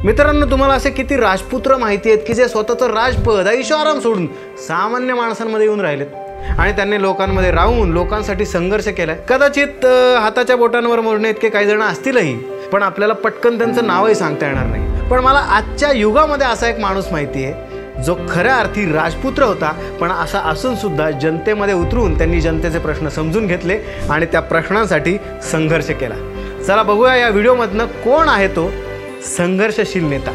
मित्रांनो, तुम्हाला असे किती राजपुत्र माहिती आहेत की जे स्वतःचं राजपद ऐशोआराम सोडून सामान्य माणसांमध्ये येऊन राहिलेत आणि त्यांनी लोकांमध्ये राहून लोकांसाठी संघर्ष केलाय. कदाचित हाताच्या बोटांवर मोजणे इतके काही जण असतीलही, पण आपल्याला पटकन त्यांचं नावही सांगता येणार नाही. पण मला आजच्या युगामध्ये असा एक माणूस माहिती आहे जो खऱ्या अर्थी राजपुत्र होता, पण असा असून सुद्धा जनतेमध्ये उतरून त्यांनी जनतेचे प्रश्न समजून घेतले आणि त्या प्रश्नांसाठी संघर्ष केला. चला बघूया या व्हिडिओमधनं कोण आहे तो संघर्षशील नेता.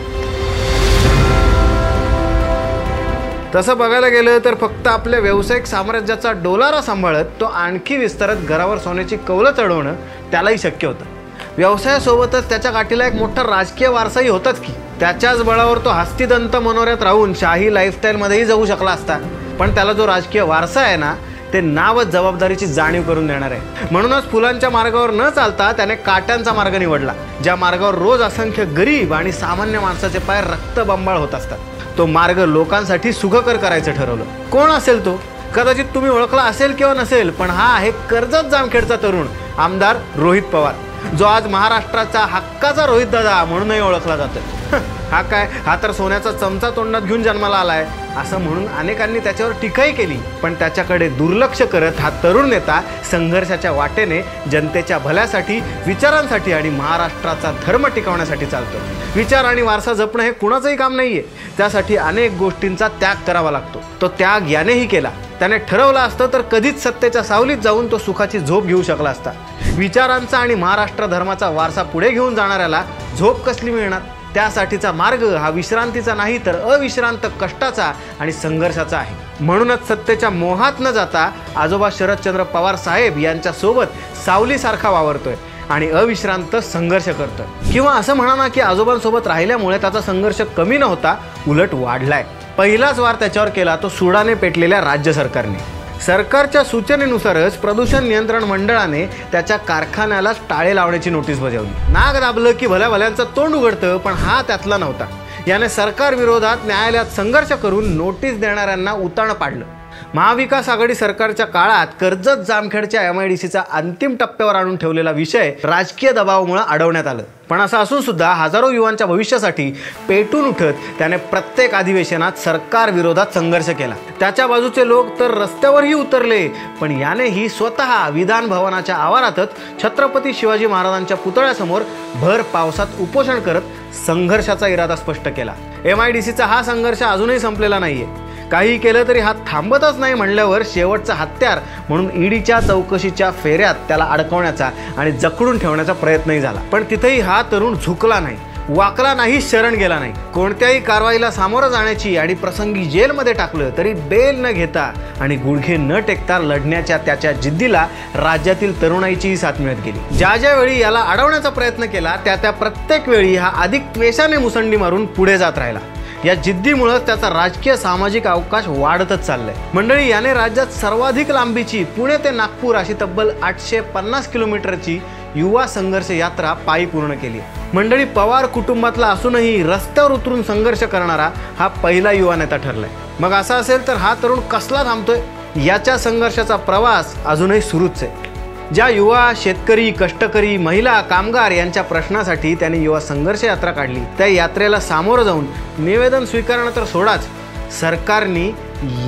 तसं बघायला गेलं तर फक्त आपल्या व्यावसायिक साम्राज्याचा डोलारा सांभाळत तो आणखी विस्तारत घरावर सोन्याची कौलं चढवणं त्यालाही शक्य होतं. व्यवसायासोबतच त्याच्या गाठीला एक मोठा राजकीय वारसाही होताच की. त्याच्याच बळावर तो हस्तिदंत मनोऱ्यात राहून शाही लाईफस्टाईलमध्येही जगू शकला असता, पण त्याला जो राजकीय वारसा आहे ना, ते नावच जबाबदारीची जाणीव करून देणार आहे. म्हणूनच फुलांच्या मार्गावर न चालता त्याने काट्यांचा मार्ग निवडला, ज्या मार्गावर रोज असंख्य गरीब आणि सामान्य माणसाचे पाय रक्तबंबाळ होत असतात. तो मार्ग लोकांसाठी सुखकर करायचं ठरवलं. कोण असेल तो? कदाचित तुम्ही ओळखला असेल किंवा नसेल, पण हा आहे कर्जत जामखेडचा तरुण आमदार रोहित पवार, जो आज महाराष्ट्राचा हक्काचा रोहित दादा म्हणूनही ओळखला जातो. हा तर सोन्याचा चमचा तोंडात घेऊन जन्माला आलाय असं म्हणून अनेकांनी त्याच्यावर टीकाही केली, पण त्याच्याकडे दुर्लक्ष करत हा तरुण नेता संघर्षाच्या वाटेने जनतेच्या भल्यासाठी, विचारांसाठी आणि महाराष्ट्राचा धर्म टिकवण्यासाठी चालतो. विचार आणि वारसा जपणं हे कुणाचंही काम नाहीये. त्यासाठी अनेक गोष्टींचा त्याग करावा लागतो. तो त्याग यानेही केला. त्याने ठरवलं असतं तर कधीच सत्तेच्या सावलीत जाऊन तो सुखाची झोप घेऊ शकला असता. विचारांचा आणि महाराष्ट्र धर्माचा वारसा पुढे घेऊन जाणाऱ्याला झोप कसली मिळणार? त्यासाठीचा मार्ग हा विश्रांतीचा नाही तर अविश्रांत कष्टाचा आणि संघर्षाचा आहे. म्हणूनच सत्तेच्या मोहात न जाता आजोबा शरदचंद्र पवार साहेब यांच्या सोबत सावलीसारखा वावरतोय आणि अविश्रांत संघर्ष करतोय. किंवा असं म्हणा ना की आजोबांसोबत राहिल्यामुळे त्याचा संघर्ष कमी न होता उलट वाढलाय. पहिलाच वार त्याच्यावर केला तो सुडाने पेटलेल्या राज्य सरकारने. सरकारच्या सूचनेनुसारच प्रदूषण नियंत्रण मंडळाने त्याच्या कारखान्यालाच टाळे लावण्याची नोटीस बजावली. नाक दाबलं की भल्या भल्यांचं तोंड उघडतं, पण हा त्यातला नव्हता. याने सरकार विरोधात न्यायालयात संघर्ष करून नोटीस देणाऱ्यांना उताण पाडलं. महाविकास आघाडी सरकारच्या काळात कर्जत जामखेडच्या MIDCचा अंतिम टप्प्यावर आणून ठेवलेला विषय राजकीय दबावामुळे अडवण्यात आलं. पण असं असून सुद्धा हजारो युवांच्या भविष्यासाठी पेटून उठत त्याने प्रत्येक अधिवेशनात सरकार विरोधात संघर्ष केला. त्याच्या बाजूचे लोक तर रस्त्यावरही उतरले, पण यानेही स्वतः विधान भवनाच्या आवारातच छत्रपती शिवाजी महाराजांच्या पुतळ्यासमोर भर पावसात उपोषण करत संघर्षाचा इरादा स्पष्ट केला. MIDCचा हा संघर्ष अजूनही संपलेला नाहीये. काही केलं तरी हा थांबतच नाही म्हणल्यावर शेवटचा हत्यार म्हणून ईडीच्या चौकशीच्या फेऱ्यात त्याला अडकवण्याचा आणि जखडून ठेवण्याचा प्रयत्नही झाला. पण तिथेही हा तरुण झुकला नाही, वाकला नाही, शरण गेला नाही. कोणत्याही कारवाईला सामोरं जाण्याची आणि प्रसंगी जेलमध्ये टाकलं तरी बेल न घेता आणि गुडघे न टेकता लढण्याच्या त्याच्या जिद्दीला राज्यातील तरुणाईचीही साथ मिळत गेली. ज्या ज्या वेळी याला अडवण्याचा प्रयत्न केला त्या प्रत्येक वेळी हा अधिक त्वेषाने मुसंडी मारून पुढे जात राहिला. या जिद्दीमुळे त्याचा राजकीय सामाजिक अवकाश वाढतच चाललाय. मंडळी, याने राज्यात सर्वाधिक लांबीची पुणे ते नागपूर अशी तब्बल 850 किलोमीटरची युवा संघर्ष यात्रा पायी पूर्ण केली. मंडळी, पवार कुटुंबातला असूनही रस्त्यावर उतरून संघर्ष करणारा हा पहिला युवा नेता ठरलाय. मग असं असेल तर हा तरुण कसला थांबतोय? याच्या संघर्षाचा प्रवास अजूनही सुरूच आहे. ज्या युवा, शेतकरी, कष्टकरी, महिला, कामगार यांच्या प्रश्नासाठी त्यांनी युवा संघर्ष यात्रा काढली, त्या यात्रेला सामोरं जाऊन निवेदन स्वीकारणं तर सोडाच, सरकारने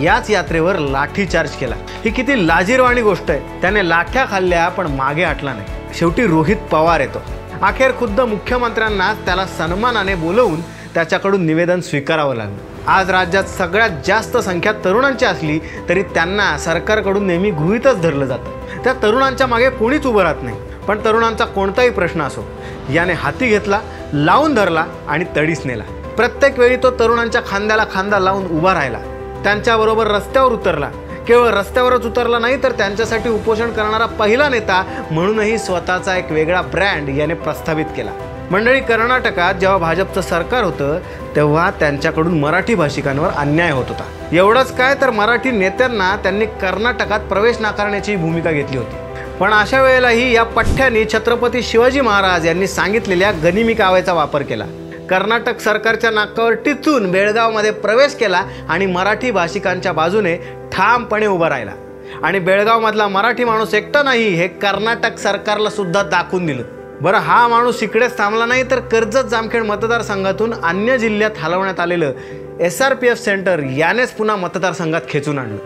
याच यात्रेवर लाठीचार्ज केला. ही किती लाजिरवाणी गोष्ट आहे. त्याने लाठ्या खाल्ल्या पण मागे हटला नाही. शेवटी रोहित पवार येतो. अखेर खुद्द मुख्यमंत्र्यांना त्याला सन्मानाने बोलवून त्याच्याकडून निवेदन स्वीकारावं लागलं. आज राज्यात सगळ्यात जास्त संख्या तरुणांची असली तरी त्यांना सरकारकडून नेहमी गृहीतच धरलं जातं. त्या तरुणांच्या मागे कोणीच उभं राहत नाही. पण तरुणांचा कोणताही प्रश्न असो, याने हाती घेतला, लावून धरला आणि तडीस नेला. प्रत्येक वेळी तो तरुणांच्या खांद्याला खांदा लावून उभा राहिला, त्यांच्याबरोबर रस्त्यावर उतरला. केवळ रस्त्यावरच उतरला नाही तर त्यांच्यासाठी उपोषण करणारा पहिला नेता म्हणूनही स्वतःचा एक वेगळा ब्रँड याने प्रस्थापित केला. मंडळी, कर्नाटकात जेव्हा भाजपचं सरकार होतं तेव्हा त्यांच्याकडून मराठी भाषिकांवर अन्याय होत होता. एवढंच काय तर मराठी नेत्यांना त्यांनी कर्नाटकात प्रवेश नाकारण्याची भूमिका घेतली होती. पण अशा वेळेलाही या पठ्ठ्याने छत्रपती शिवाजी महाराज यांनी सांगितलेल्या गनिमी काव्याचा वापर केला. कर्नाटक सरकारच्या नाकावर टिचून बेळगावमध्ये प्रवेश केला आणि मराठी भाषिकांच्या बाजूने ठामपणे उभा राहिला. आणि बेळगावमधला मराठी माणूस एकटा नाही हे कर्नाटक सरकारला सुद्धा दाखवून दिलं. बरं, हा माणूस इकडेच थांबला नाही तर कर्जत जामखेड मतदारसंघातून अन्य जिल्ह्यात हलवण्यात आलेलं SRPF सेंटर यानेच पुन्हा मतदारसंघात खेचून आणलं.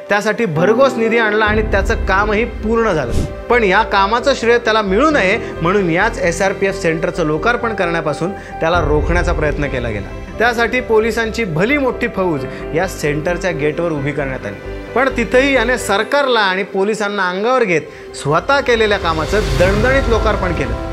त्यासाठी भरघोस निधी आणला आणि त्याचं कामही पूर्ण झालं. पण या कामाचं श्रेय त्याला मिळू नये म्हणून याच SRPF सेंटरचं लोकार्पण करण्यापासून त्याला रोखण्याचा प्रयत्न केला गेला. त्यासाठी पोलिसांची भली मोठी फौज या सेंटरच्या गेटवर उभी करण्यात आली. पण तिथेही याने सरकारला आणि पोलिसांना अंगावर घेत स्वतः केलेल्या कामाचं दणदणीत लोकार्पण केलं.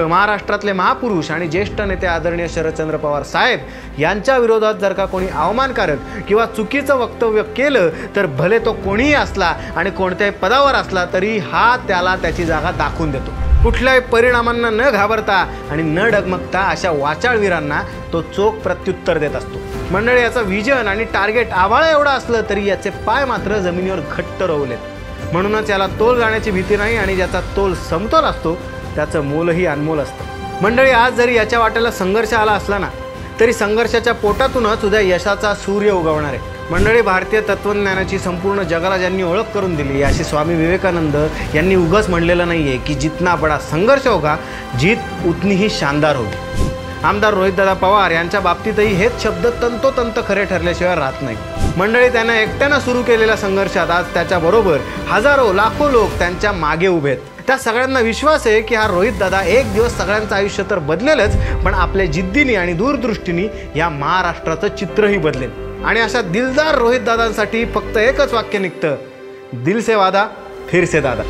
महाराष्ट्रातले महापुरुष आणि ज्येष्ठ नेते आदरणीय शरदचंद्र पवार साहेब यांच्या विरोधात जर का कोणी अवमानकारक किंवा चुकीचं वक्तव्य केलं तर भले तो कोणीही असला आणि कोणत्याही पदावर असला तरी हा त्याला त्याची जागा दाखवून देतो. कुठल्याही परिणामांना न घाबरता आणि न डगमगता अशा वाचाळवीरांना तो चोख प्रत्युत्तर देत असतो. मंडळी, याचं विजन आणि टार्गेट आभाळा एवढं असलं तरी याचे पाय मात्र जमिनीवर घट्ट रोवलेत. म्हणूनच याला तोल जाण्याची भीती नाही आणि ज्याचा तोल समतोल असतो त्याचं मोलही अनमोल असतं. मंडळी, आज जरी याच्या वाट्याला संघर्ष आला असला ना तरी संघर्षाच्या पोटातूनच उद्या यशाचा सूर्य उगवणार आहे. मंडळी, भारतीय तत्त्वज्ञानाची संपूर्ण जगाला ज्यांनी ओळख करून दिली अशी स्वामी विवेकानंद यांनी उगाच म्हणलेलं नाही आहे की जितना बडा संघर्ष होगा जीत उतनी ही शानदार होगी. आमदार रोहितदादा पवार यांच्या बाबतीतही हेच शब्द तंतोतंत खरे ठरल्याशिवाय राहत नाही. मंडळी, त्यानं एकट्यानं सुरू केलेल्या संघर्षात आज त्याच्याबरोबर हजारो लाखो लोक त्यांच्या मागे उभे आहेत. त्या सगळ्यांना विश्वास आहे की हा रोहितदादा एक दिवस सगळ्यांचं आयुष्य तर बदलेलच पण आपल्या जिद्दीने आणि दूरदृष्टीने या महाराष्ट्राचं चित्रही बदलेल. आणि अशा दिलदार रोहितदादांसाठी फक्त एकच वाक्य निघतं, दिल से वादा फिर से दादा.